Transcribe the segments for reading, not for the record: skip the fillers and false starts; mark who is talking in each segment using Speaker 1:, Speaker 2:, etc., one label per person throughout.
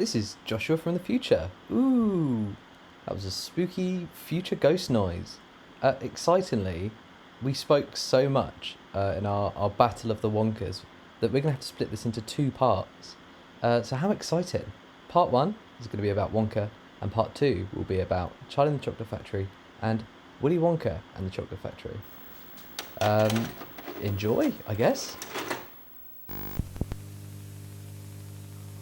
Speaker 1: This is Joshua from the future. Ooh, that was a spooky future ghost noise. Excitingly, we spoke so much in our battle of the Wonkas that we're going to have to split this into 2 parts. So how exciting. Part 1 is going to be about Wonka, and part 2 will be about Charlie and the Chocolate Factory and Willy Wonka and the Chocolate Factory. Enjoy, I guess.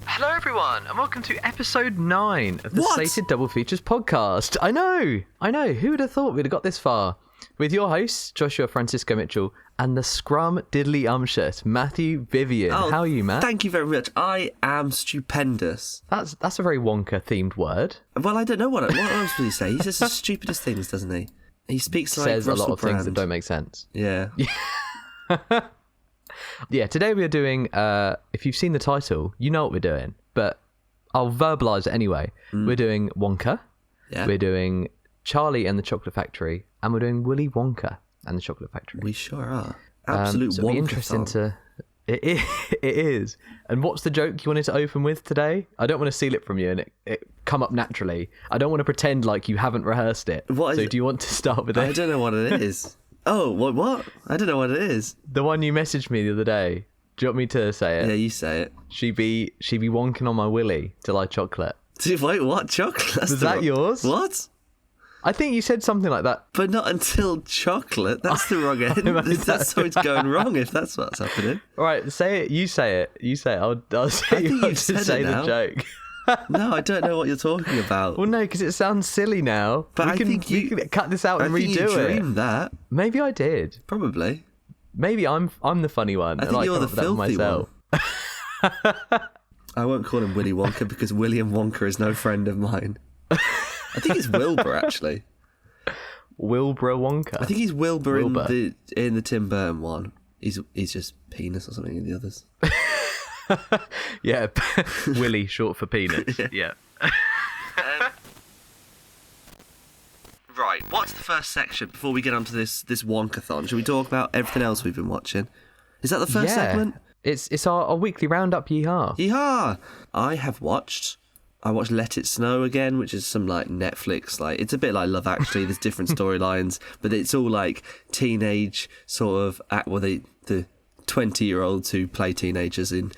Speaker 1: Hello everyone, and welcome to episode 9 of the Slated Double Features podcast. I know, who would have thought we'd have got this far? With your hosts, Joshua Francisco Mitchell, and the scrum diddly umshut, Matthew Vivian.
Speaker 2: Oh,
Speaker 1: how are you, Matt?
Speaker 2: Thank you very much. I am stupendous.
Speaker 1: That's a very Wonka-themed word.
Speaker 2: Well, I don't know what else will he say. He says the stupidest things, doesn't he? He speaks like
Speaker 1: Says
Speaker 2: Russell
Speaker 1: a lot of
Speaker 2: Brand.
Speaker 1: things that don't make sense.
Speaker 2: Yeah.
Speaker 1: Yeah, today we are doing, if you've seen the title, you know what we're doing, but I'll verbalise it anyway. We're doing Wonka, we're doing Charlie and the Chocolate Factory, and we're doing Willy Wonka and the Chocolate Factory.
Speaker 2: We sure are. Absolute
Speaker 1: so it'll be
Speaker 2: Wonka
Speaker 1: interesting to... It is. And what's the joke you wanted to open with today? I don't want to steal it from you and it come up naturally. I don't want to pretend like you haven't rehearsed it. So do you want to start with it?
Speaker 2: I don't know what it is. Oh, what? I don't know what it is.
Speaker 1: The one you messaged me the other day. Do you want me to say it?
Speaker 2: Yeah, you say it.
Speaker 1: She be wonking on my willy till I chocolate.
Speaker 2: Wait, what? Chocolate?
Speaker 1: Was that yours?
Speaker 2: What?
Speaker 1: I think you said something like that.
Speaker 2: But not until chocolate. That's the wrong end. That's how it's going wrong if that's what's happening.
Speaker 1: All right, say it. You say it. I'll say you have to say the joke.
Speaker 2: No, I don't know what you're talking about.
Speaker 1: Well, no, because it sounds silly now.
Speaker 2: But
Speaker 1: we can cut this out and redo it.
Speaker 2: I think you dreamed that.
Speaker 1: Maybe I did.
Speaker 2: Probably.
Speaker 1: Maybe I'm the funny one.
Speaker 2: I think you're the filthy one. I won't call him Willy Wonka because William Wonka is no friend of mine. I think it's Wilbur, actually.
Speaker 1: Wilbur Wonka.
Speaker 2: I think he's Wilbur. in the Tim Burton one. He's just penis or something in the others.
Speaker 1: Yeah, Willy, short for penis. Yeah.
Speaker 2: Right, what's the first section before we get onto this Wonkathon? Should we talk about everything else we've been watching? Is that the first segment?
Speaker 1: It's our weekly roundup. Yeehaw!
Speaker 2: Yeehaw! I watched Let It Snow again, which is some like Netflix, like it's a bit like Love Actually. There's different storylines, but it's all like teenage sort of the 20-year-olds who play teenagers in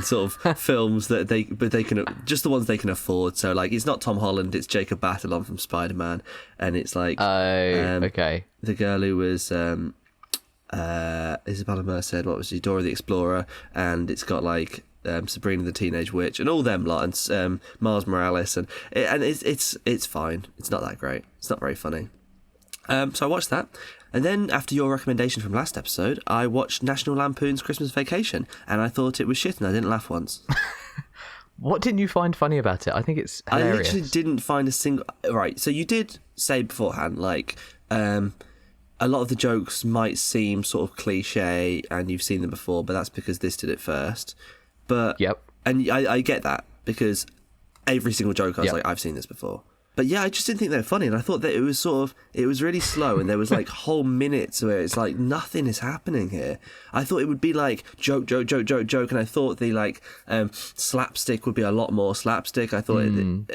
Speaker 2: sort of films that they can just the ones they can afford. So like it's not Tom Holland, it's Jacob Batalon from Spider-Man, and it's like
Speaker 1: okay,
Speaker 2: the girl who was Isabella Merced, what was she, Dora the Explorer, and it's got like Sabrina the Teenage Witch and all them lot, and Miles Morales, and it's fine. It's not that great. It's not very funny. So I watched that, and then after your recommendation from last episode, I watched National Lampoon's Christmas Vacation, and I thought it was shit, and I didn't laugh once.
Speaker 1: What didn't you find funny about it? I think it's hilarious.
Speaker 2: I literally didn't find a single... Right, so you did say beforehand, like, a lot of the jokes might seem sort of cliche, and you've seen them before, but that's because this did it first. But
Speaker 1: yep,
Speaker 2: and I get that because every single joke I was like, I've seen this before. But yeah, I just didn't think they were funny, and I thought that it was really slow, and there was like whole minutes where it's like nothing is happening here. I thought it would be like joke, and I thought the like slapstick would be a lot more slapstick. I thought, and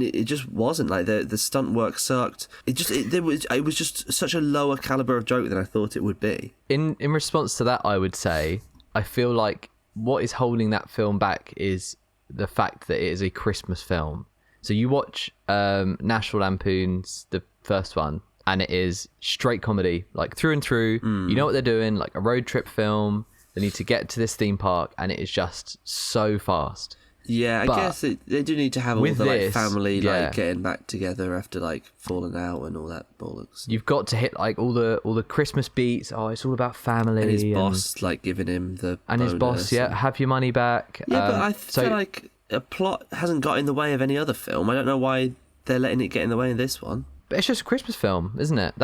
Speaker 2: it just wasn't. Like the stunt work sucked. It was just such a lower caliber of joke than I thought it would be.
Speaker 1: In response to that, I would say I feel like what is holding that film back is the fact that it is a Christmas film. So you watch National Lampoon's, the first one, and it is straight comedy, like through and through. You know what they're doing, like a road trip film. They need to get to this theme park, and it is just so fast.
Speaker 2: Yeah, I guess they do need to have all the like family like getting back together after like falling out and all that bollocks.
Speaker 1: You've got to hit like all the Christmas beats. Oh, it's all about family.
Speaker 2: And his boss like giving him the
Speaker 1: his boss, have your money back.
Speaker 2: Yeah, but I feel like a plot hasn't got in the way of any other film. I don't know why they're letting it get in the way of this one. But
Speaker 1: it's just a Christmas film, isn't it?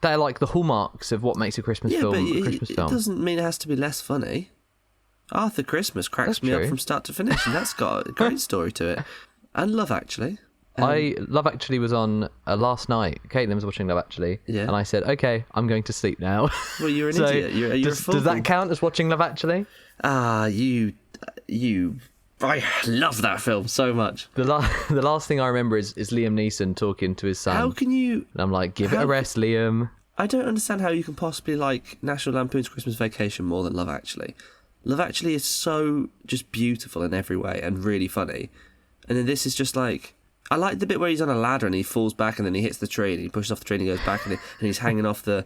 Speaker 1: They're like the hallmarks of what makes a Christmas film a Christmas film.
Speaker 2: It doesn't mean it has to be less funny. Arthur Christmas cracks me up from start to finish, and that's got a great story to it. And Love Actually.
Speaker 1: Love Actually was on last night. Caitlin was watching Love Actually, and I said, "Okay, I'm going to sleep now."
Speaker 2: Well, you're an idiot. You're a fool.
Speaker 1: Does that count as watching Love Actually?
Speaker 2: Ah, you I love that film so much.
Speaker 1: The last thing I remember is Liam Neeson talking to his son.
Speaker 2: How can you...
Speaker 1: And I'm like, give it a rest, Liam.
Speaker 2: I don't understand how you can possibly like National Lampoon's Christmas Vacation more than Love Actually. Love Actually is so just beautiful in every way and really funny. And then this is just like... I like the bit where he's on a ladder and he falls back and then he hits the tree and he pushes off the tree and he goes back and he's hanging off the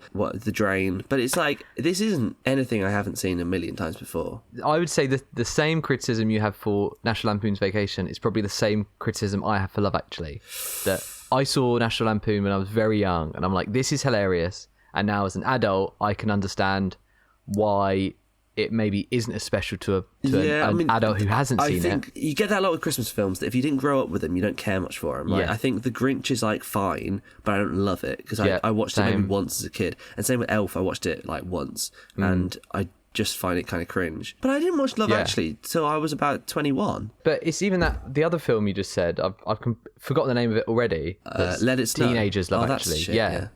Speaker 2: drain. But it's like, this isn't anything I haven't seen a million times before.
Speaker 1: I would say the same criticism you have for National Lampoon's Vacation is probably the same criticism I have for Love Actually. That I saw National Lampoon when I was very young and I'm like, this is hilarious. And now as an adult, I can understand why it maybe isn't as special to an adult who hasn't seen it. I think
Speaker 2: you get that a lot with Christmas films, that if you didn't grow up with them, you don't care much for them. Like,
Speaker 1: yeah.
Speaker 2: I think The Grinch is like fine, but I don't love it because I watched it maybe once as a kid. And same with Elf, I watched it like once and I just find it kind of cringe. But I didn't watch Love Actually till I was about 21.
Speaker 1: But it's even that, the other film you just said, I've forgotten the name of it already.
Speaker 2: Let It Snow.
Speaker 1: Teenagers Love
Speaker 2: That's
Speaker 1: Actually.
Speaker 2: shit,
Speaker 1: yeah.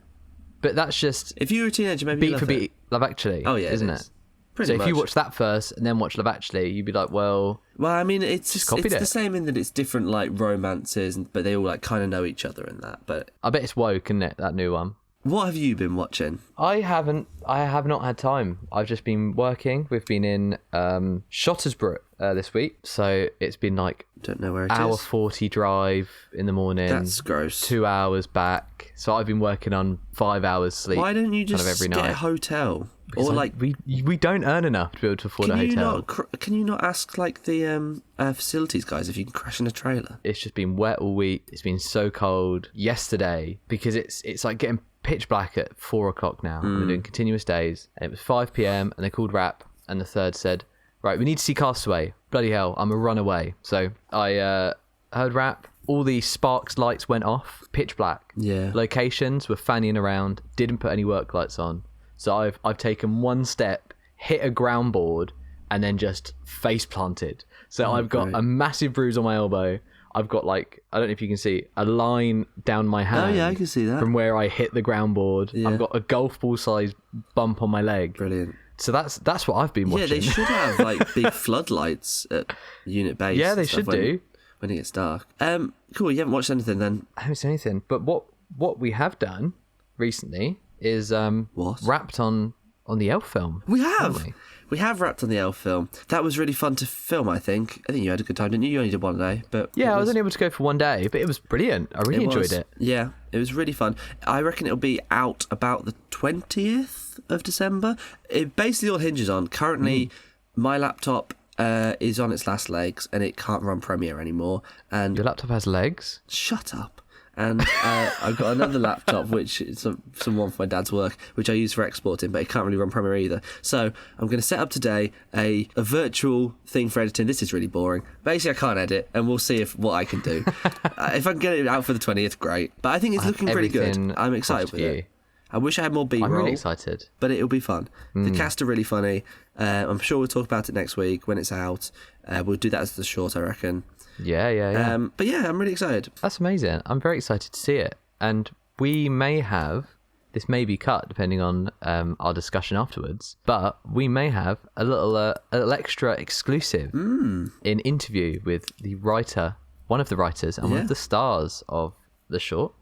Speaker 1: But that's just...
Speaker 2: If you were a teenager, maybe
Speaker 1: beat for beat Love Actually, isn't it?
Speaker 2: Pretty much.
Speaker 1: If you watch that first and then watch Love Actually, you'd be like, well...
Speaker 2: Well, I mean, it's the
Speaker 1: the
Speaker 2: same in that it's different, like, romances, but they all, like, kind of know each other and that, but...
Speaker 1: I bet it's woke, isn't it, that new one?
Speaker 2: What have you been watching?
Speaker 1: I have not had time. I've just been working. We've been in Shottersborough this week, so it's been like...
Speaker 2: Don't know where it is.
Speaker 1: Hour 40 drive in the morning.
Speaker 2: That's gross.
Speaker 1: 2 hours back. So I've been working on 5 hours sleep.
Speaker 2: Why don't you just
Speaker 1: every
Speaker 2: get
Speaker 1: night.
Speaker 2: a hotel?
Speaker 1: Because
Speaker 2: or like
Speaker 1: we don't earn enough to be able to afford a hotel.
Speaker 2: Can you not ask like the facilities guys if you can crash in a trailer?
Speaker 1: It's just been wet all week. It's been so cold. Yesterday, because it's like getting pitch black at 4 o'clock now. We're doing continuous days. And it was 5 p.m. and they called Rap and the third said, right, we need to see Castaway. Bloody hell, I'm a runaway. So I heard Rap. All the sparks lights went off. Pitch black.
Speaker 2: Yeah.
Speaker 1: Locations were fanning around. Didn't put any work lights on. So I've taken one step, hit a ground board, and then just face planted. So I've got a massive bruise on my elbow. I've got like, I don't know if you can see, a line down my hand.
Speaker 2: Oh yeah, I can see that.
Speaker 1: From where I hit the ground board. Yeah. I've got a golf ball size bump on my leg.
Speaker 2: Brilliant.
Speaker 1: So that's what I've been watching.
Speaker 2: Yeah, they should have like big floodlights at unit base.
Speaker 1: Yeah, they should do.
Speaker 2: When it gets dark. Cool, you haven't watched anything then?
Speaker 1: I haven't seen anything. But what we have done recently is wrapped on the Elf film.
Speaker 2: We have wrapped on the Elf film. That was really fun to film, I think. I think you had a good time, didn't you? You only did one day. But
Speaker 1: yeah, I was only able to go for one day, but it was brilliant. I really enjoyed it.
Speaker 2: Yeah, it was really fun. I reckon it'll be out about the 20th of December. It basically all hinges on, currently, my laptop is on its last legs and it can't run Premiere anymore. And
Speaker 1: your laptop has legs?
Speaker 2: Shut up. And I've got another laptop, which is someone for my dad's work, which I use for exporting, but it can't really run Premiere either. So I'm going to set up today a virtual thing for editing. This is really boring. Basically, I can't edit, and we'll see what I can do. If I can get it out for the 20th, great. But I think it's looking pretty good. I'm excited with it. I wish I had more B-roll.
Speaker 1: I'm really excited.
Speaker 2: But it'll be fun. The cast are really funny. I'm sure we'll talk about it next week when it's out. We'll do that as the short, I reckon.
Speaker 1: Yeah.
Speaker 2: But yeah, I'm really excited.
Speaker 1: That's amazing. I'm very excited to see it. And we may have, this may be cut depending on our discussion afterwards, but we may have a little extra exclusive in interview with the writer, one of the writers and one of the stars of the short.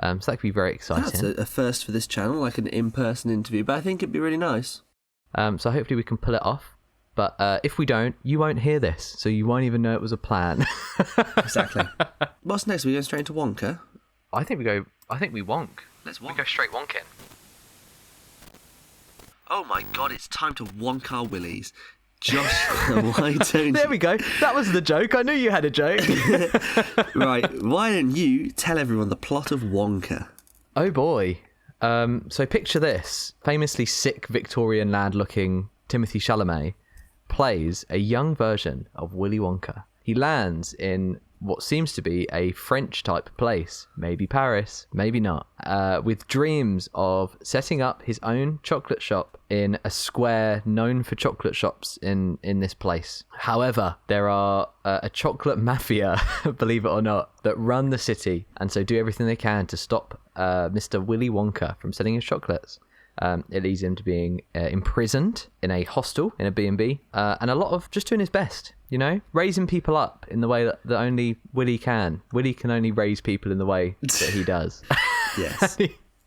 Speaker 1: So that could be very exciting.
Speaker 2: That's a first for this channel, like an in-person interview, but I think it'd be really nice.
Speaker 1: So hopefully we can pull it off. But if we don't, you won't hear this, so you won't even know it was a plan.
Speaker 2: Exactly. What's next? Are we going straight into Wonka?
Speaker 1: I think we wonk.
Speaker 2: Let's wonk.
Speaker 1: We go straight wonking.
Speaker 2: Oh my god, it's time to wonk our willies. Josh, why don't
Speaker 1: There we go. That was the joke. I knew you had a joke.
Speaker 2: Right, why don't you tell everyone the plot of Wonka?
Speaker 1: Oh boy. So picture this. Famously sick Victorian lad-looking Timothy Chalamet plays a young version of Willy Wonka. He lands in what seems to be a French-type place, maybe Paris, maybe not, with dreams of setting up his own chocolate shop in a square known for chocolate shops in this place. However, there are a chocolate mafia, believe it or not, that run the city, and so do everything they can to stop Mr. Willy Wonka from selling his chocolates. It leads him to being imprisoned in a hostel, in a B&B, and a lot of just doing his best, raising people up in the way that only Willie can. Willie can only raise people in the way that he does.
Speaker 2: Yes.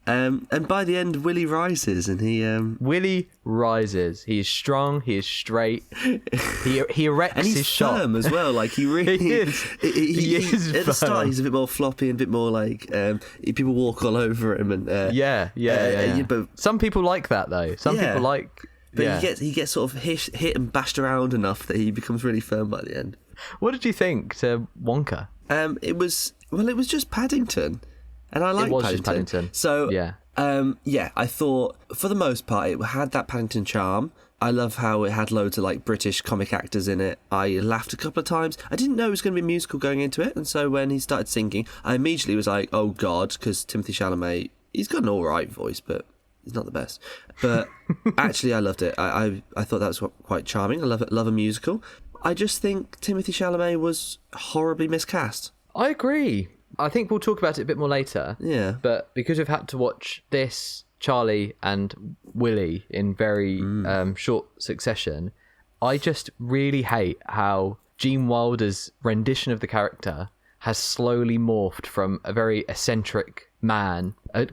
Speaker 2: And by the end, Willie rises, and he...
Speaker 1: Willie rises. He is strong. He is straight. He erects
Speaker 2: and he's
Speaker 1: his shot.
Speaker 2: firm as well. Like he really
Speaker 1: he is. He is
Speaker 2: at the start, he's a bit more floppy and a bit more like people walk all over him. And
Speaker 1: yeah. But some people like that though. Some people like.
Speaker 2: But he gets sort of hit and bashed around enough that he becomes really firm by the end.
Speaker 1: What did you think to Wonka?
Speaker 2: It was just Paddington. And I like Paddington. So, I thought, for the most part, it had that Paddington charm. I love how it had loads of, like, British comic actors in it. I laughed a couple of times. I didn't know it was going to be a musical going into it, and so when he started singing, I immediately was like, oh, God, because Timothée Chalamet, he's got an all right voice, but he's not the best. But actually, I loved it. I thought that was quite charming. I love a musical. I just think Timothée Chalamet was horribly miscast.
Speaker 1: I agree. I think we'll talk about it a bit more later.
Speaker 2: Yeah.
Speaker 1: But because we've had to watch this, Charlie and Willie in very short succession, I just really hate how Gene Wilder's rendition of the character has slowly morphed from a very eccentric man, a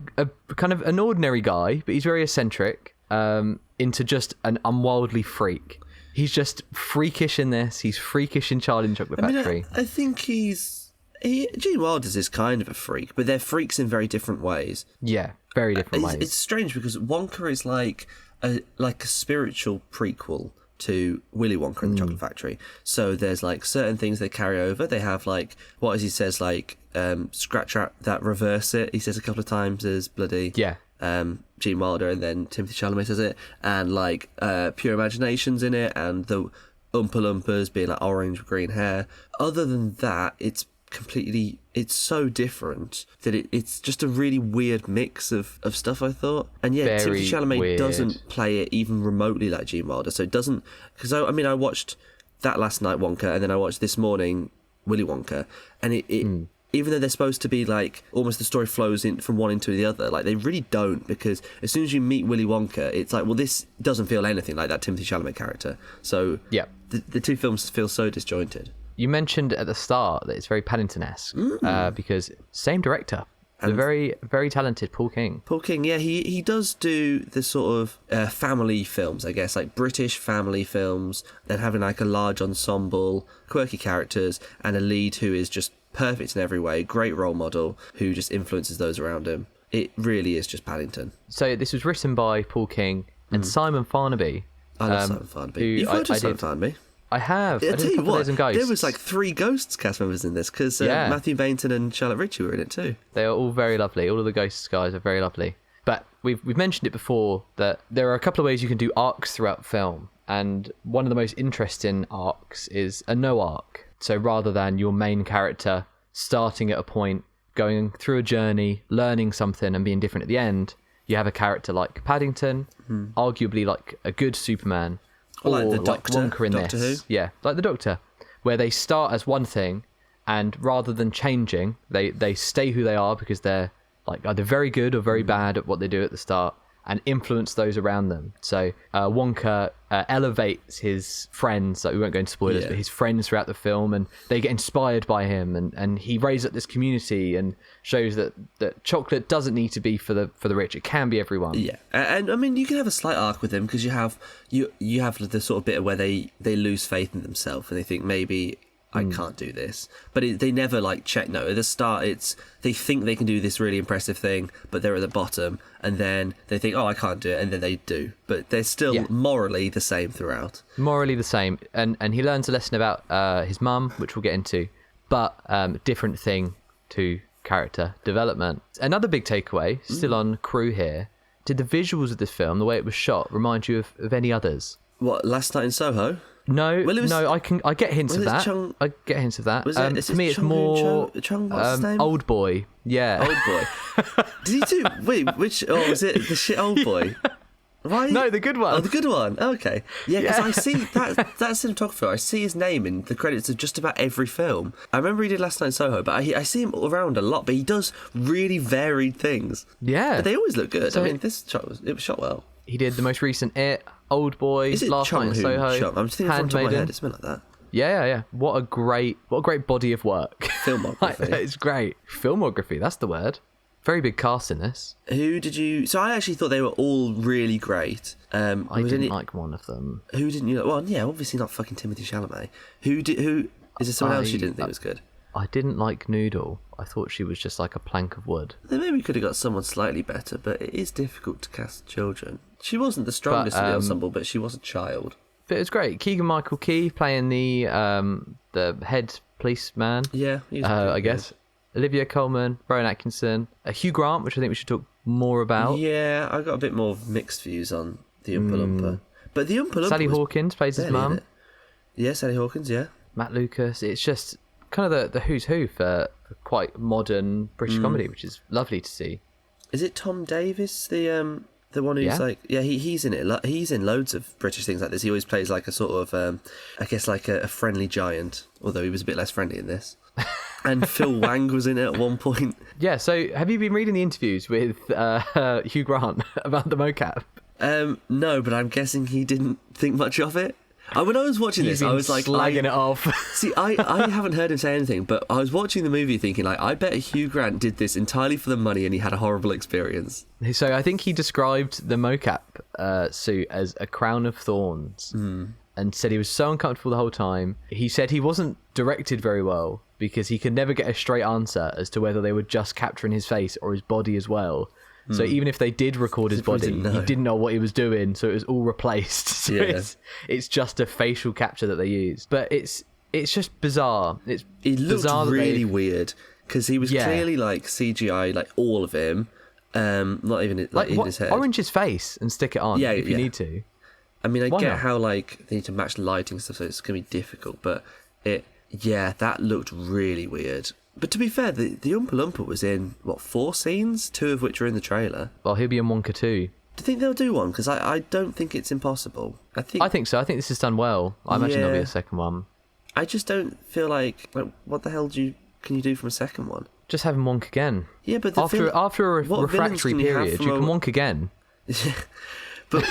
Speaker 1: kind of an ordinary guy, but he's very eccentric, into just an unwildly freak. He's just freakish in this. He's freakish in Charlie and the Chocolate Factory.
Speaker 2: I think Gene Wilder's is kind of a freak, but they're freaks in very different ways.
Speaker 1: Yeah, very different ways.
Speaker 2: It's strange because Wonka is like a spiritual prequel to Willy Wonka and the Chocolate Factory. So there's like certain things they carry over. They have like, what as he says, like scratch that reverse it. He says a couple of times as bloody Gene Wilder, and then Timothée Chalamet says it, and like Pure Imagination's in it, and the Oompa Loompas being like orange with green hair. Other than that, it's so different that it's just a really weird mix of stuff, I thought. And Timothée Chalamet doesn't play it even remotely like Gene Wilder, so it doesn't, because I watched that last night, Wonka, and then I watched this morning Willy Wonka, and it even though they're supposed to be like almost the story flows in from one into the other, like they really don't, because as soon as you meet Willy Wonka, it's like, well, this doesn't feel anything like that Timothée Chalamet character. So the two films feel so disjointed. You mentioned at the start that it's very Paddington-esque,
Speaker 1: because same director, the very, very talented Paul King.
Speaker 2: Paul King, yeah, he does do the sort of family films, I guess, like British family films, then having like a large ensemble, quirky characters, and a lead who is just perfect in every way, great role model, who just influences those around him. It really is just Paddington.
Speaker 1: So this was written by Paul King and Simon Farnaby.
Speaker 2: I love Simon Farnaby. You've heard of Simon Farnaby?
Speaker 1: I have.
Speaker 2: I tell you what, there was like 3 Ghosts cast members in this, because Matthew Bainton and Charlotte Ritchie were in it too.
Speaker 1: They are all very lovely. All of the Ghosts guys are very lovely. But we've mentioned it before that there are a couple of ways you can do arcs throughout film, and one of the most interesting arcs is a no arc. So rather than your main character starting at a point, going through a journey, learning something and being different at the end, you have a character like Paddington, arguably like a good Superman,
Speaker 2: or like the Doctor,
Speaker 1: like Wonka in
Speaker 2: Doctor
Speaker 1: this.
Speaker 2: Who?
Speaker 1: Yeah, like the Doctor, where they start as one thing, and rather than changing, they stay who they are, because they're like either very good or very bad at what they do at the start, and influence those around them. So Wonka elevates his friends, like we won't go into spoilers, but his friends throughout the film, and they get inspired by him, and he raises up this community and shows that chocolate doesn't need to be for the rich. It can be everyone.
Speaker 2: Yeah, and I mean, you can have a slight arc with him, because you have the sort of bit where they lose faith in themselves, and they think maybe I can't do this, but they never like check. No, at the start they think they can do this really impressive thing, but they're at the bottom, and then they think, oh, I can't do it, and then they do, but they're still morally the same throughout.
Speaker 1: Morally the same, and he learns a lesson about his mum, which we'll get into, but different thing to character development. Another big takeaway, still on crew here, did the visuals of this film, the way it was shot, remind you of any others?
Speaker 2: What, Last Night in Soho?
Speaker 1: No, I get hints of that. I get hints of that. To me, it's more
Speaker 2: what's his name?
Speaker 1: Old Boy. Yeah,
Speaker 2: Old Boy. Did he do? Wait, which? Oh, was it the shit Old Boy? Right?
Speaker 1: No, the good one.
Speaker 2: Oh, the good one. Okay. Yeah, because
Speaker 1: Yeah.
Speaker 2: I see that cinematographer. I see his name in the credits of just about every film. I remember he did Last Night in Soho, but I see him around a lot. But he does really varied things.
Speaker 1: Yeah.
Speaker 2: But they always look good.
Speaker 1: So-
Speaker 2: I mean, this shot was shot well.
Speaker 1: He did the most recent It, Old Boy,
Speaker 2: Is it
Speaker 1: Last Night in
Speaker 2: Chung
Speaker 1: Soho,
Speaker 2: who shot? I'm just thinking from the top of my head.
Speaker 1: Handmaiden.
Speaker 2: It's something like that.
Speaker 1: Yeah. What a great body of work.
Speaker 2: Filmography.
Speaker 1: It's great. Filmography, that's the word. Very big cast in this.
Speaker 2: Who did you? So I actually thought they were all really great.
Speaker 1: I didn't like one of them.
Speaker 2: Who didn't you? Well, yeah, obviously not fucking Timothée Chalamet. Who is there someone else you didn't think was good?
Speaker 1: I didn't like Noodle. I thought she was just like a plank of wood.
Speaker 2: Then maybe we could have got someone slightly better, but it is difficult to cast children. She wasn't the strongest in the ensemble, but she was a child.
Speaker 1: But it was great. Keegan-Michael Key playing the head policeman.
Speaker 2: Yeah, he was
Speaker 1: I guess. Olivia Colman, Rowan Atkinson, Hugh Grant, which I think we should talk more about.
Speaker 2: Yeah, I got a bit more mixed views on the Oompa Loompa. But the Oompa Loompa
Speaker 1: Sally
Speaker 2: was
Speaker 1: Hawkins plays his
Speaker 2: barely in
Speaker 1: mum.
Speaker 2: it. Yeah, Sally Hawkins, yeah.
Speaker 1: Matt Lucas. It's just kind of the who's who for quite modern British comedy, which is lovely to see.
Speaker 2: Is it Tom Davis, the one who's he's in it. He's in loads of British things like this. He always plays like a sort of, I guess like a friendly giant, although he was a bit less friendly in this. And Phil Wang was in it at one point.
Speaker 1: Yeah, so have you been reading the interviews with Hugh Grant about the mocap?
Speaker 2: No, but I'm guessing he didn't think much of it. When I was watching this, I was like
Speaker 1: slagging it off.
Speaker 2: See, I haven't heard him say anything, but I was watching the movie thinking, like, I bet Hugh Grant did this entirely for the money and he had a horrible experience.
Speaker 1: So I think he described the mocap suit as a crown of thorns and said he was so uncomfortable the whole time. He said he wasn't directed very well because he could never get a straight answer as to whether they were just capturing his face or his body as well. So even if they did record his body, he didn't know what he was doing, so it was all replaced. So it's just a facial capture that they used. But it's just bizarre. It
Speaker 2: looked really weird because he was clearly like CGI, like all of him. Not even even his head.
Speaker 1: Orange his face and stick it on if you need to.
Speaker 2: I mean, I
Speaker 1: Why
Speaker 2: get
Speaker 1: not?
Speaker 2: how like they need to match lighting and stuff, so it's gonna be difficult. But that looked really weird. But to be fair, the Oompa Loompa was in, 4 scenes? 2 of which are in the trailer.
Speaker 1: Well, he'll be in Wonka too.
Speaker 2: Do you think they'll do one? Because I don't think it's impossible. I think
Speaker 1: so. I think this is done well. I imagine there'll be a second one.
Speaker 2: I just don't feel like what the hell can you do from a second one?
Speaker 1: Just have him Wonk again.
Speaker 2: Yeah, but
Speaker 1: after a refractory period, you can Wonk again.
Speaker 2: But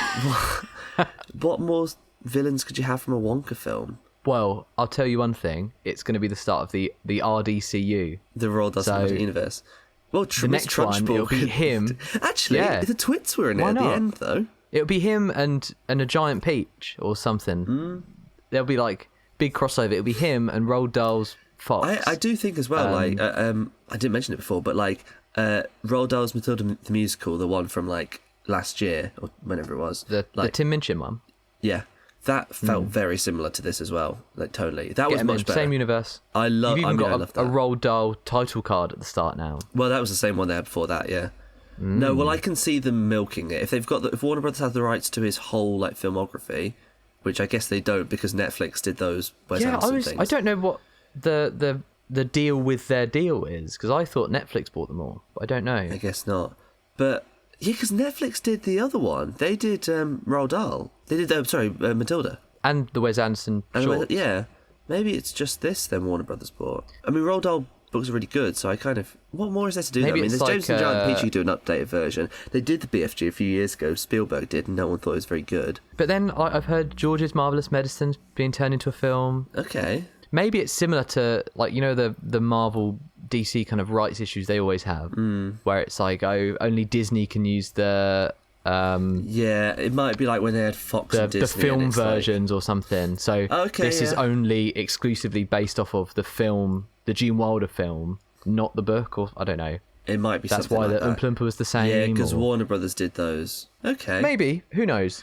Speaker 2: what more villains could you have from a Wonka film?
Speaker 1: Well, I'll tell you one thing. It's going to be the start of the RDCU.
Speaker 2: The Royal Cinematic Universe. Well,
Speaker 1: the next one, it'll be him.
Speaker 2: Actually, the twits were in it at the end, though.
Speaker 1: It'll be him and a giant peach or something. There'll be like big crossover. It'll be him and Roald Dahl's fox.
Speaker 2: I do think as well, I didn't mention it before, but like Roald Dahl's Matilda the Musical, the one from like last year or whenever it was.
Speaker 1: The Tim Minchin one.
Speaker 2: Yeah. That felt very similar to this as well, like totally. That was much better.
Speaker 1: Same universe.
Speaker 2: I love that.
Speaker 1: A Roald Dahl title card at the start now.
Speaker 2: Well, that was the same one there before that, yeah. No, well, I can see them milking it. If Warner Brothers has the rights to his whole like filmography, which I guess they don't because Netflix did those Wes Anderson things.
Speaker 1: I don't know what the deal with their deal is because I thought Netflix bought them all, but I don't know.
Speaker 2: I guess not, but. Yeah, because Netflix did the other one. They did Roald Dahl. They did, Matilda.
Speaker 1: And the Wes Anderson shorts.
Speaker 2: Yeah. Maybe it's just this then Warner Brothers bought. I mean, Roald Dahl books are really good, so I kind of... What more is there to do?
Speaker 1: Maybe
Speaker 2: I mean, there's
Speaker 1: like,
Speaker 2: James and Giant Peach who do an updated version. They did the BFG a few years ago. Spielberg did, and no one thought it was very good.
Speaker 1: But then I've heard George's Marvelous Medicine being turned into a film.
Speaker 2: Okay.
Speaker 1: Maybe it's similar to, like, you know, the Marvel... DC kind of rights issues they always have, where it's like, only Disney can use the
Speaker 2: it might be like when they had Fox and Disney,
Speaker 1: the film versions or something. So this is only exclusively based off of the film, the Gene Wilder film, not the book, or I don't know.
Speaker 2: It might be.
Speaker 1: That's why
Speaker 2: like
Speaker 1: the Oompa Loompa was the same.
Speaker 2: Yeah, because Warner Brothers did those. Okay.
Speaker 1: Maybe. Who knows?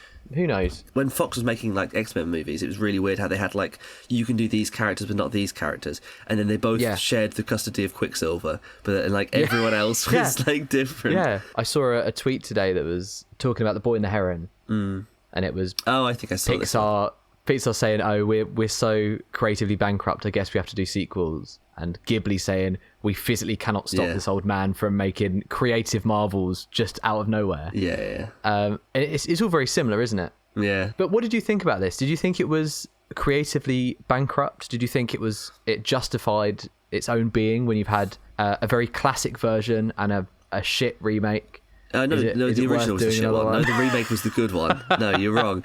Speaker 2: When Fox was making like X-Men movies, it was really weird how they had like you can do these characters but not these characters, and then they both shared the custody of Quicksilver, but like everyone else was like different.
Speaker 1: Yeah, I saw a tweet today that was talking about The Boy and the Heron, and it was
Speaker 2: I think I saw
Speaker 1: Pixar Pixar saying, "Oh, we're so creatively bankrupt. I guess we have to do sequels." And Ghibli saying, "We physically cannot stop this old man from making creative marvels just out of nowhere."
Speaker 2: Yeah.
Speaker 1: It's all very similar, isn't it?
Speaker 2: Yeah.
Speaker 1: But what did you think about this? Did you think it was creatively bankrupt? Did you think it justified its own being when you've had a very classic version and a shit remake?
Speaker 2: No, the original was the shit one. No, the remake was the good one. No, you're wrong.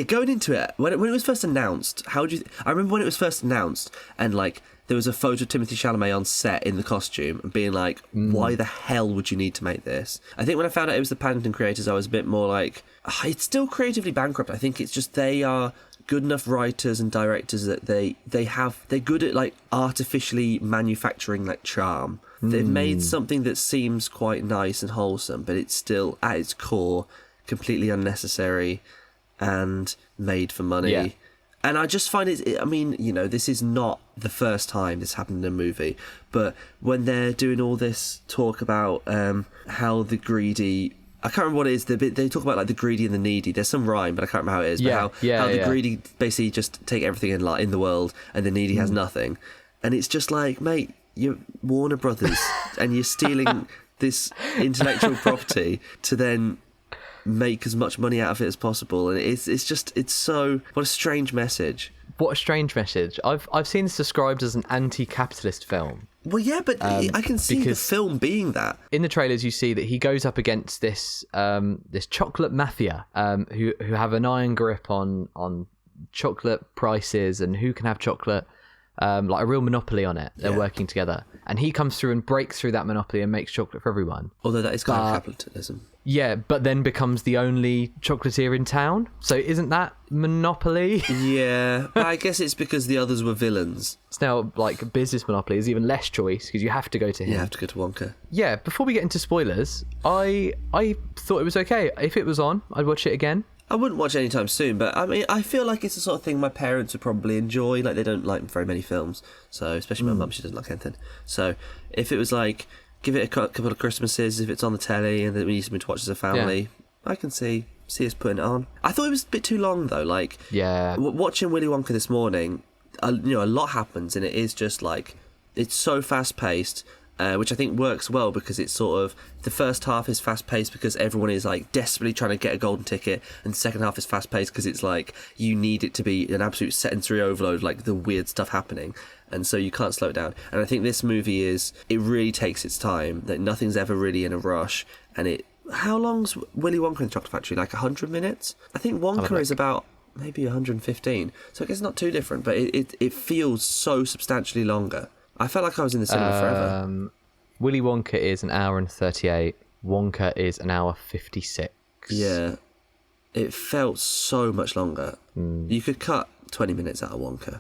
Speaker 2: Going into it, when it was first announced, I remember when it was first announced, and like there was a photo of Timothée Chalamet on set in the costume, and being like, why the hell would you need to make this? I think when I found out it was the Paddington creators, I was a bit more like, it's still creatively bankrupt. I think it's just they are good enough writers and directors that they're good at like artificially manufacturing like charm. They've made something that seems quite nice and wholesome, but it's still at its core completely unnecessary and made for money.
Speaker 1: Yeah.
Speaker 2: And I just find this is not the first time this happened in a movie, but when they're doing all this talk about how the greedy, I can't remember what it is, they talk about like the greedy and the needy. There's some rhyme, but I can't remember how it is. But how the greedy basically just take everything in the world, and the needy has nothing. And it's just like, mate, you're Warner Brothers, and you're stealing this intellectual property to then make as much money out of it as possible. And it's so, what a strange message.
Speaker 1: What a strange message. I've seen this described as an anti-capitalist film.
Speaker 2: Well, yeah, but I can see the film being that.
Speaker 1: In the trailers, you see that he goes up against this chocolate mafia who have an iron grip on chocolate prices and who can have chocolate, like a real monopoly on it. They're working together. And he comes through and breaks through that monopoly and makes chocolate for everyone.
Speaker 2: Although that is kind of capitalism.
Speaker 1: Yeah, but then becomes the only chocolatier in town. So isn't that monopoly?
Speaker 2: Yeah, but I guess it's because the others were villains.
Speaker 1: It's now like a business monopoly. There's even less choice because you have to go to him.
Speaker 2: You have to go to Wonka.
Speaker 1: Yeah, before we get into spoilers, I thought it was okay. If it was on, I'd watch it again.
Speaker 2: I wouldn't watch it anytime soon, but I mean, I feel like it's the sort of thing my parents would probably enjoy. Like, they don't like very many films, so especially my mum, she doesn't like anything. So if it was like, give it a couple of Christmases, if it's on the telly and then we need something to watch as a family, I can see us putting it on. I thought it was a bit too long though. Like, watching Willy Wonka this morning, a lot happens, and it is just like, it's so fast paced. Which I think works well because it's sort of, the first half is fast paced because everyone is like desperately trying to get a golden ticket, and the second half is fast paced because it's like you need it to be an absolute sensory overload, like the weird stuff happening, and so you can't slow it down. And I think this movie it really takes its time, that nothing's ever really in a rush. And how long's Willy Wonka and the Chocolate Factory? Like 100 minutes? I think Wonka is about maybe 115, so I guess not too different, but it feels so substantially longer. I felt like I was in the cinema forever.
Speaker 1: Willy Wonka is an hour and 38. Wonka is an hour 56.
Speaker 2: Yeah. It felt so much longer. You could cut 20 minutes out of Wonka.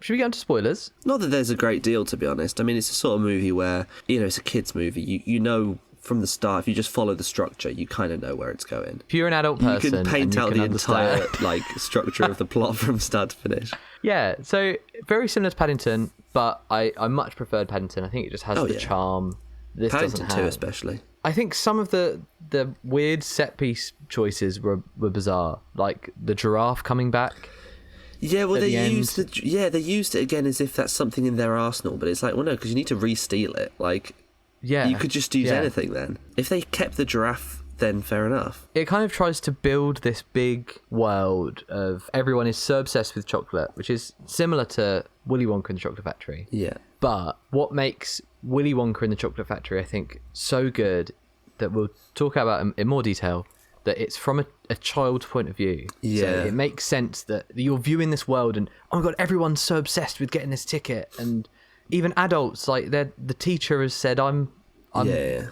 Speaker 1: Should we get on to spoilers?
Speaker 2: Not that there's a great deal, to be honest. I mean, it's a sort of movie where, it's a kid's movie. You know from the start, if you just follow the structure, you kind of know where it's going.
Speaker 1: If you're an adult person,
Speaker 2: you can paint out the
Speaker 1: entire
Speaker 2: structure of the plot from start to finish.
Speaker 1: Yeah, so very similar to Paddington, but I much preferred Paddington. I think it just has the charm. This
Speaker 2: Paddington
Speaker 1: doesn't have.
Speaker 2: 2 especially.
Speaker 1: I think some of the weird set piece choices were bizarre, like the giraffe coming back.
Speaker 2: Yeah, well, they used it again as if that's something in their arsenal, but it's like, well, no, because you need to re-steal it. Like, you could just use anything then. If they kept the giraffe, then fair enough.
Speaker 1: It kind of tries to build this big world of everyone is so obsessed with chocolate, which is similar to Willy Wonka and the Chocolate Factory.
Speaker 2: Yeah.
Speaker 1: But what makes Willy Wonka and the Chocolate Factory, I think, so good that we'll talk about in more detail, that it's from a child's point of view.
Speaker 2: Yeah.
Speaker 1: So it makes sense that you're viewing this world and, oh my God, everyone's so obsessed with getting this ticket. And even adults, like the teacher has said, I'm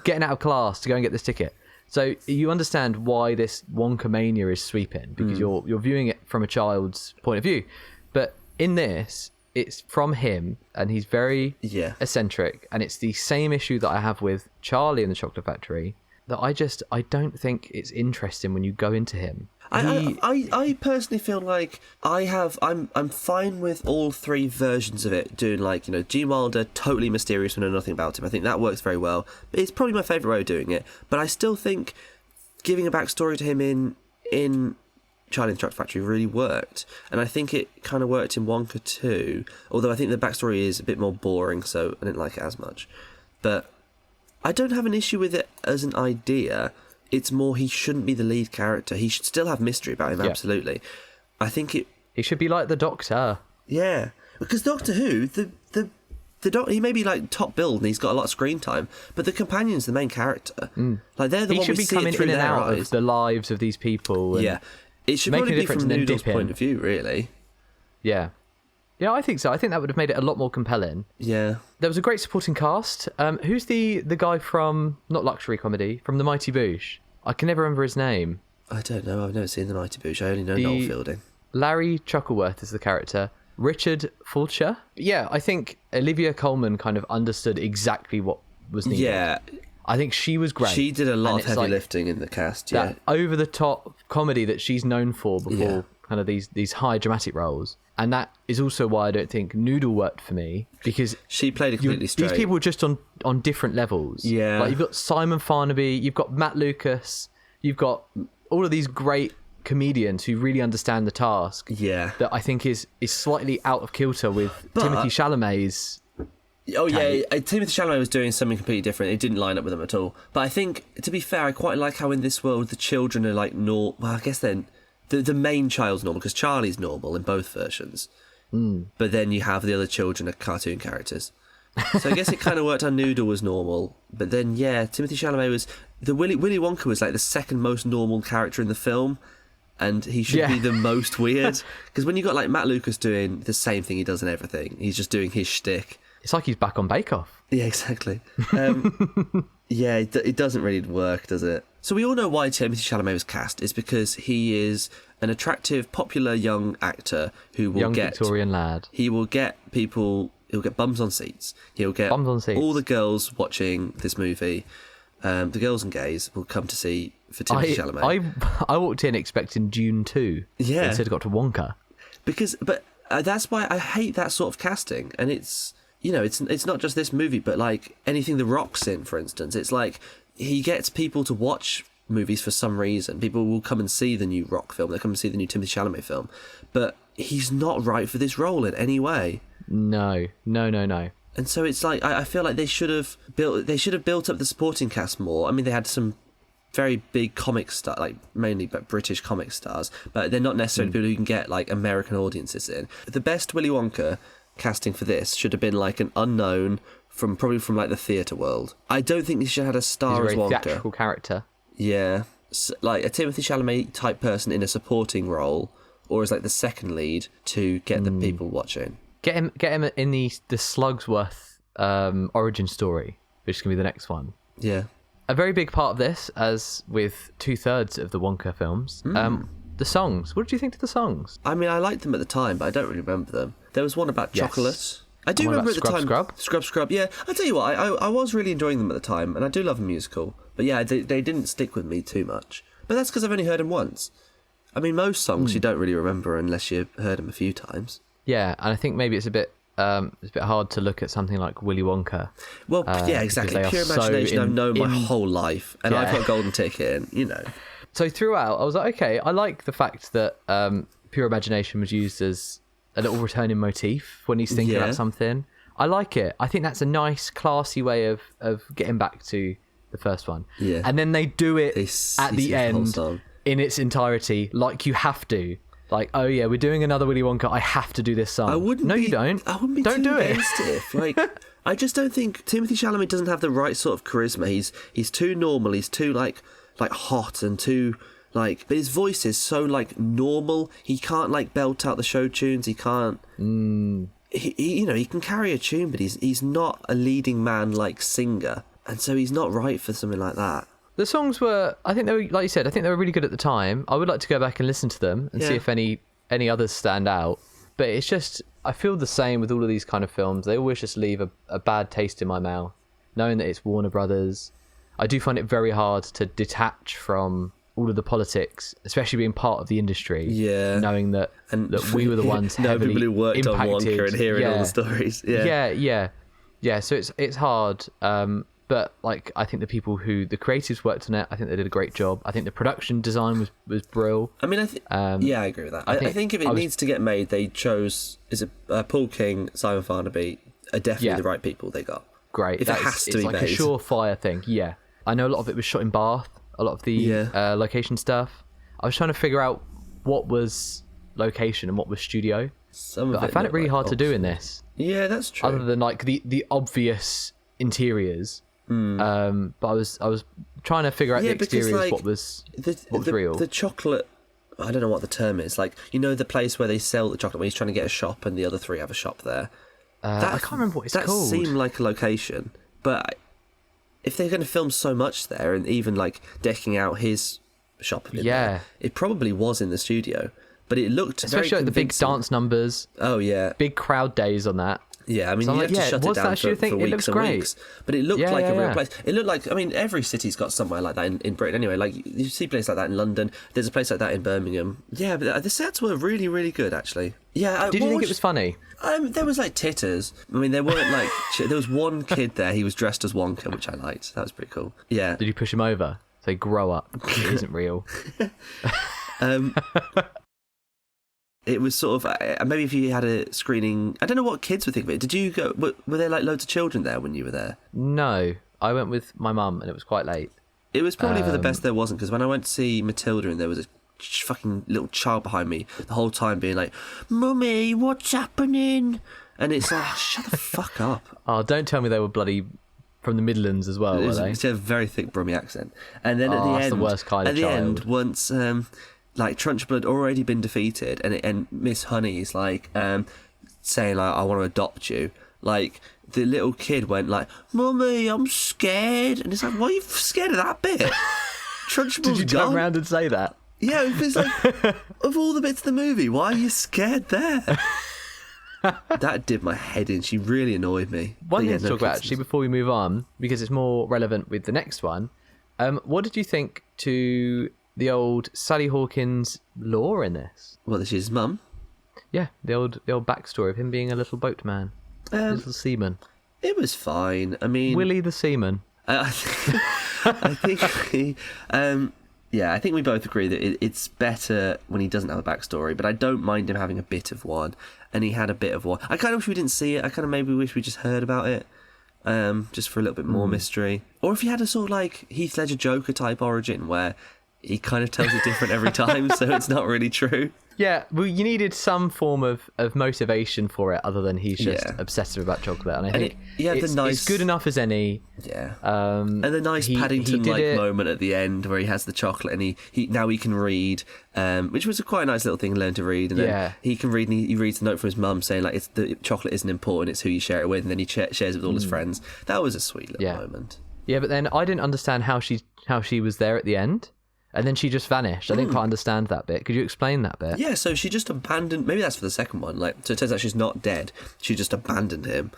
Speaker 1: getting out of class to go and get this ticket. So you understand why this Wonka mania is sweeping, because you're viewing it from a child's point of view. But in this, it's from him, and he's very eccentric, and it's the same issue that I have with Charlie in the Chocolate Factory, that I don't think it's interesting when you go into him.
Speaker 2: I personally feel like I'm fine with all three versions of it, doing like, Gene Wilder, totally mysterious, we know nothing about him. I think that works very well. But it's probably my favourite way of doing it. But I still think giving a backstory to him in Charlie and the Chocolate Factory really worked, and I think it kind of worked in Wonka too. Although I think the backstory is a bit more boring, so I didn't like it as much. But I don't have an issue with it as an idea. It's more he shouldn't be the lead character. He should still have mystery about him. Absolutely, I think it.
Speaker 1: He should be like the Doctor.
Speaker 2: Yeah, because Doctor Who, the Doctor, he may be like top billed and he's got a lot of screen time, but the companion's the main character. Like they're the one we see it through their eyes. He should be coming in and out of
Speaker 1: the lives of these people. And
Speaker 2: it should probably be from Noodle's point of view, really.
Speaker 1: Yeah, I think so. I think that would have made it a lot more compelling.
Speaker 2: Yeah,
Speaker 1: there was a great supporting cast. Who's the guy from not Luxury Comedy, from The Mighty Boosh? I can never remember his name.
Speaker 2: I don't know. I've never seen The Mighty Boosh. I only know Noel Fielding.
Speaker 1: Larry Chuckleworth is the character. Richard Fulcher. Yeah, I think Olivia Colman kind of understood exactly what was needed.
Speaker 2: Yeah.
Speaker 1: I think she was great.
Speaker 2: She did a lot of heavy lifting in the cast,
Speaker 1: that over-the-top comedy that she's known for before kind of these high dramatic roles. And that is also why I don't think Noodle worked for me, because
Speaker 2: she played it completely straight.
Speaker 1: These people were just on different levels.
Speaker 2: Yeah.
Speaker 1: Like you've got Simon Farnaby, you've got Matt Lucas, you've got all of these great comedians who really understand the task.
Speaker 2: Yeah.
Speaker 1: That I think is slightly out of kilter with Timothée Chalamet's.
Speaker 2: Oh yeah, Timothée Chalamet was doing something completely different. It didn't line up with them at all. But I think, to be fair, I quite like how in this world the children are like well, I guess then the main child's normal, because Charlie's normal in both versions. But then you have the other children are cartoon characters. So I guess it kind of worked on Noodle was normal. But then Timothée Chalamet was Willy Wonka was like the second most normal character in the film. And he should be the most weird. Because when you got like Matt Lucas doing the same thing he does in everything, he's just doing his shtick.
Speaker 1: It's like he's back on Bake Off.
Speaker 2: Yeah, exactly. It doesn't really work, does it? So we all know why Timothée Chalamet was cast. It's because he is an attractive, popular young actor who will get...
Speaker 1: Victorian lad.
Speaker 2: He will get people... He'll get bums on seats. He'll get
Speaker 1: bums on seats.
Speaker 2: All the girls watching this movie, the girls and gays, will come to see for Timothée Chalamet.
Speaker 1: I walked in expecting Dune 2.
Speaker 2: Yeah.
Speaker 1: Instead got to Wonka.
Speaker 2: But that's why I hate that sort of casting. And it's... it's not just this movie, but like anything The Rock's in, for instance. It's like he gets people to watch movies for some reason. People will come and see the new Rock film. They'll come and see the new Timothée Chalamet film. But he's not right for this role in any way. No. And so it's like I feel like they should have built up the supporting cast more. I mean, they had some very big comic stars, like mainly British comic stars, but they're not necessarily people who can get like American audiences in. The best Willy Wonka casting for this should have been like an unknown from like the theatre world. I don't think they should have had a star as Wonka.
Speaker 1: Theatrical character.
Speaker 2: Yeah, like a Timothée Chalamet type person in a supporting role, or as like the second lead to get the people watching.
Speaker 1: Get him in the Slugsworth origin story, which is gonna be the next one.
Speaker 2: Yeah,
Speaker 1: a very big part of this, as with 2/3 of the Wonka films. The songs. What did you think of the songs?
Speaker 2: I mean, I liked them at the time, but I don't really remember them. There was one about chocolate. I do remember at the time. Scrub. Yeah, I tell you what, I was really enjoying them at the time, and I do love a musical. But yeah, they didn't stick with me too much. But that's because I've only heard them once. I mean, most songs you don't really remember unless you heard them a few times. Yeah,
Speaker 1: and I think maybe it's a bit hard to look at something like Willy Wonka.
Speaker 2: Well, yeah, exactly. Pure Imagination I've known my whole life, and I've got a golden ticket, and
Speaker 1: So throughout, I was like, okay, I like the fact that Pure Imagination was used as a little returning motif when he's thinking about something. I like it. I think that's a nice, classy way of getting back to the first one.
Speaker 2: Yeah.
Speaker 1: And then they do it at the end in its entirety, like you have to. Like, oh yeah, we're doing another Willy Wonka. I have to do this song. You don't.
Speaker 2: I wouldn't be
Speaker 1: don't
Speaker 2: too
Speaker 1: do it.
Speaker 2: against it. Like, I just don't think Timothée Chalamet doesn't have the right sort of charisma. He's too normal. He's too like hot and too like. But his voice is so like normal. He can't like belt out the show tunes. He can't. He can carry a tune, but he's not a leading man like singer, and so he's not right for something like that.
Speaker 1: The songs were, I think they were, like you said, I think they were really good at the time. I would like to go back and listen to them and see if any others stand out. But it's just, I feel the same with all of these kind of films. They always just leave a bad taste in my mouth, knowing that it's Warner Brothers. I do find it very hard to detach from all of the politics, especially being part of the industry. Yeah, knowing that we were the ones heavily
Speaker 2: people who worked
Speaker 1: impacted.
Speaker 2: On Wonka and hearing all the stories. Yeah.
Speaker 1: So it's hard. but like I think the creatives worked on it. I think they did a great job. I think the production design was brilliant.
Speaker 2: I mean, yeah, I agree with that. I think if it needs to get made, they chose Paul King, Simon Farnaby are definitely the right people they got.
Speaker 1: Great.
Speaker 2: If it has to be
Speaker 1: like
Speaker 2: made.
Speaker 1: a surefire thing. Yeah, I know a lot of it was shot in Bath. A lot of the location stuff. I was trying to figure out what was location and what was studio. But I found it really hard to do in this.
Speaker 2: Yeah, that's true.
Speaker 1: Other than like the obvious interiors. But I was trying to figure out the exteriors, like, what was real.
Speaker 2: The chocolate, I don't know what the term is. Like, you know, the place where they sell the chocolate, where he's trying to get a shop and the other three have a shop there.
Speaker 1: I can't remember what it's called.
Speaker 2: That seemed like a location, but if they're going to film so much there and even like decking out his shop there, it probably was in the studio. But it looked
Speaker 1: especially
Speaker 2: very
Speaker 1: like the big dance numbers.
Speaker 2: Oh yeah,
Speaker 1: big crowd days on that.
Speaker 2: Yeah, I mean, you have to shut it down for weeks and weeks. But it looked like a real place. It looked like, I mean, every city's got somewhere like that in Britain anyway. Like, you see places like that in London. There's a place like that in Birmingham. Yeah, but the sets were really, really good, actually. Yeah.
Speaker 1: Did you think it was funny?
Speaker 2: There was, like, titters. I mean, there weren't, like... there was one kid there, he was dressed as Wonka, which I liked. That was pretty cool. Yeah.
Speaker 1: Did you push him over? Say, grow up. It isn't real.
Speaker 2: It was sort of, maybe if you had a screening, I don't know what kids would think of it. Did you go, were there like loads of children there when you were there?
Speaker 1: No, I went with my mum and it was quite late.
Speaker 2: It was probably for the best there wasn't, because when I went to see Matilda and there was a fucking little child behind me the whole time being like, Mummy, what's happening? And it's like, shut the fuck up.
Speaker 1: Oh, don't tell me they were bloody from the Midlands as well, were they?
Speaker 2: It's a very thick Brummie accent. And then at the end,
Speaker 1: that's the worst kind of child.
Speaker 2: End, once... like Trunchbull had already been defeated, and Miss Honey is like saying like, I want to adopt you. Like the little kid went like, Mummy, I'm scared, and it's like, why are you scared of that bit? Trunchbull's
Speaker 1: Did you turn around and say that?
Speaker 2: Yeah, it's like, of all the bits of the movie, why are you scared there? That did my head in. She really annoyed me.
Speaker 1: One thing to talk about actually before we move on, because it's more relevant with the next one. What did you think to the old Sally Hawkins lore in this?
Speaker 2: Well, this is his mum.
Speaker 1: Yeah, the old backstory of him being a little boatman, little seaman.
Speaker 2: It was fine. I mean,
Speaker 1: Willie the seaman.
Speaker 2: I think, I think we both agree that it's better when he doesn't have a backstory. But I don't mind him having a bit of one, and he had a bit of one. I kind of wish we didn't see it. I kind of maybe wish we just heard about it. Just for a little bit more mystery. Or if he had a sort of like Heath Ledger Joker type origin where he kind of tells it different every time, so it's not really true. Yeah,
Speaker 1: well, you needed some form of motivation for it, other than he's just obsessive about chocolate. And I think it's good enough as any.
Speaker 2: Yeah. And the nice Paddington-like moment at the end where he has the chocolate and he now he can read, which was quite a nice little thing, learn to read. And then he can read, and he reads the note from his mum saying like, the chocolate isn't important, it's who you share it with. And then he shares it with all his friends. That was a sweet little moment. Yeah,
Speaker 1: but then I didn't understand how she was there at the end. And then she just vanished. I didn't quite understand that bit. Could you explain that bit?
Speaker 2: Yeah, so she just abandoned... Maybe that's for the second one. Like, so it turns out she's not dead. She just abandoned him.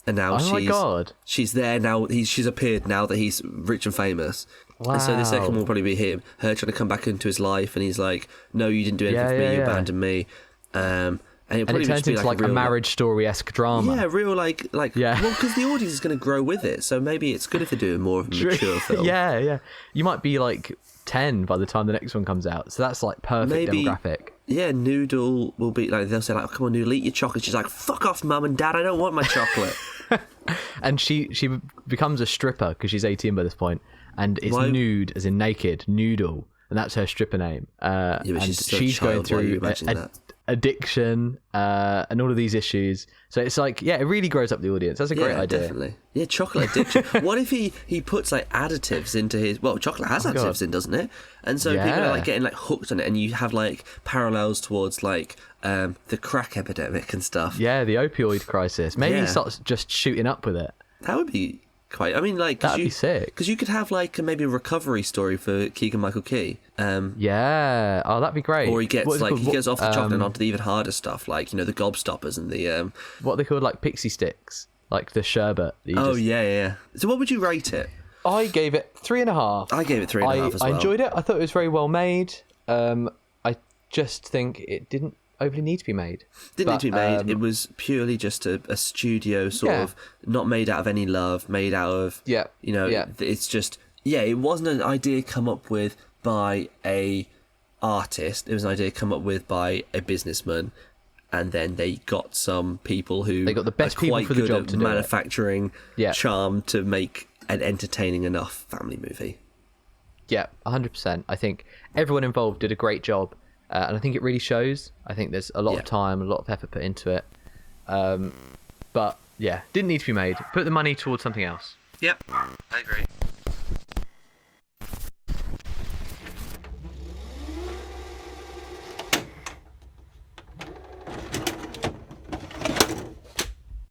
Speaker 2: And now
Speaker 1: my God.
Speaker 2: She's there now. She's appeared now that he's rich and famous.
Speaker 1: Wow.
Speaker 2: And so the second one will probably be her trying to come back into his life. And he's like, no, you didn't do anything for me. You abandoned me. And it
Speaker 1: turns into like a marriage story-esque drama.
Speaker 2: Yeah, real like well, because the audience is going to grow with it. So maybe it's good if they do more of a mature film.
Speaker 1: Yeah. You might be like 10 by the time the next one comes out, so that's like perfect demographic.
Speaker 2: Yeah, Noodle will be like, they'll say like, oh, come on Noodle, eat your chocolate. She's like, fuck off Mum and Dad, I don't want my chocolate.
Speaker 1: And she becomes a stripper because she's 18 by this point, and it's nude as in naked, Noodle, and that's her stripper name. And she's going through addiction and all of these issues, so it's like, it really grows up the audience. That's a great idea.
Speaker 2: Definitely. Chocolate addiction. What if he puts like additives into his... Well, chocolate has additives in, doesn't it? And so people are like getting like hooked on it, and you have like parallels towards like the crack epidemic and stuff.
Speaker 1: Yeah, the opioid crisis. Maybe he starts just shooting up with it.
Speaker 2: That would be quite... I mean, like...
Speaker 1: That'd be sick.
Speaker 2: Because you could have like maybe a recovery story for Keegan-Michael Key.
Speaker 1: Yeah. Oh, that'd be great.
Speaker 2: Or he gets he goes off the chocolate and onto the even harder stuff, like, you know, the gobstoppers and the...
Speaker 1: What are they called? Like pixie sticks. Like the sherbet.
Speaker 2: Yeah. So what would you rate it?
Speaker 1: I gave it 3.5.
Speaker 2: I gave it 3.5 as well.
Speaker 1: I enjoyed it. I thought it was very well made. I just think it didn't overly need to be made.
Speaker 2: Didn't need to be made. It was purely just a studio sort of, not made out of any love, made out of, it's just, it wasn't an idea come up with by a artist. It was an idea come up with by a businessman, and then they got some people who
Speaker 1: they got the best people for the job to do
Speaker 2: manufacturing charm to make an entertaining enough family movie.
Speaker 1: Yeah, 100%. I think everyone involved did a great job, and I think it really shows. I think there's a lot of time, a lot of effort put into it. But yeah, didn't need to be made. Put the money towards something else.
Speaker 2: Yep, I agree.